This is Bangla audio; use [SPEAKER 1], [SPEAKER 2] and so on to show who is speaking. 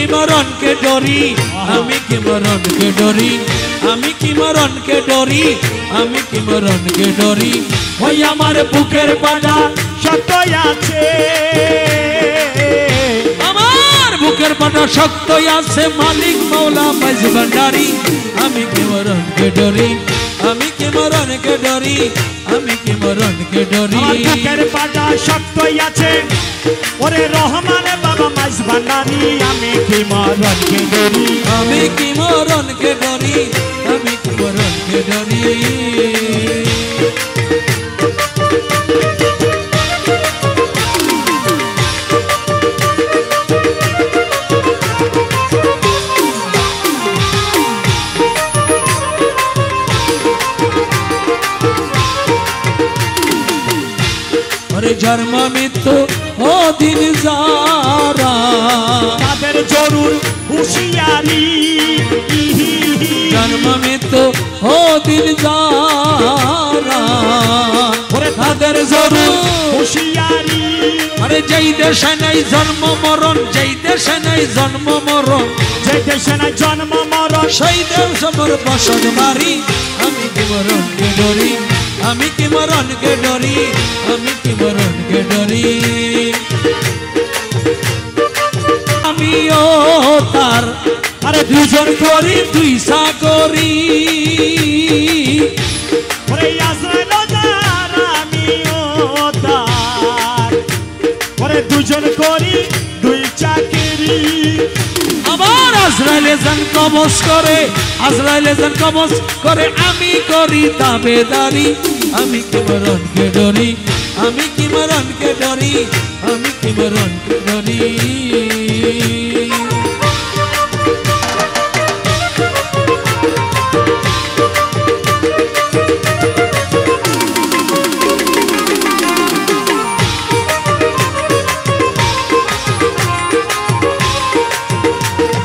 [SPEAKER 1] কি মরণকে ডরি আমি কি মরণকে ডরি আমি কি মরণকে ডরি আমি কি মরণকে ডরি ওই আমার বুকের পাটা
[SPEAKER 2] শক্ত আছে
[SPEAKER 1] আমার বুকের পাটা শক্ত আছে মালিক মৌলা মাইজ ভান্ডারি আমি কি মরণকে ডরি আমি কি মরণকে ডরি আমি কি মরণকে ডরি
[SPEAKER 2] আমার বুকের পাটা শক্ত আছে ওরে রহমান বাবা মাইজ ভান্ডারি আমি কি মরণকে ডরি
[SPEAKER 1] আমি কি মরণকে ডরি আমি কি মরণকে ডরি জন্ম মৃত্যু অধীন যারা
[SPEAKER 2] তাদের জরুর হুঁশিয়ারি
[SPEAKER 1] জন্ম মৃত্যু অধীন যারা তাদের জরুর
[SPEAKER 2] হুঁশিয়ারি
[SPEAKER 1] আরে যেই দেশে নাই জন্ম মরণ যেই দেশে নাই জন্ম মরণ
[SPEAKER 2] যে দেশে নাই জন্ম মরণ
[SPEAKER 1] সেই দেশ আমার বসত বাড়ি আমি কি মরণকে ডরি আমি কি মরণকে ডরি আমি কি মরণকে ডরি আমিও তার আরে দুজন করি দুই সাগরি
[SPEAKER 2] ওরে আজরাইল তার আমিও তার ওরে দুজন করি দুই চাকরি
[SPEAKER 1] আবার আজরাইলে যান কবজ করে আজরাইলে যান কবজ করে আমি করি তাবেদারি আমি কি মরণকে ডরি আমি কি মরণকে ডরি আমি কি মরণকে ডরি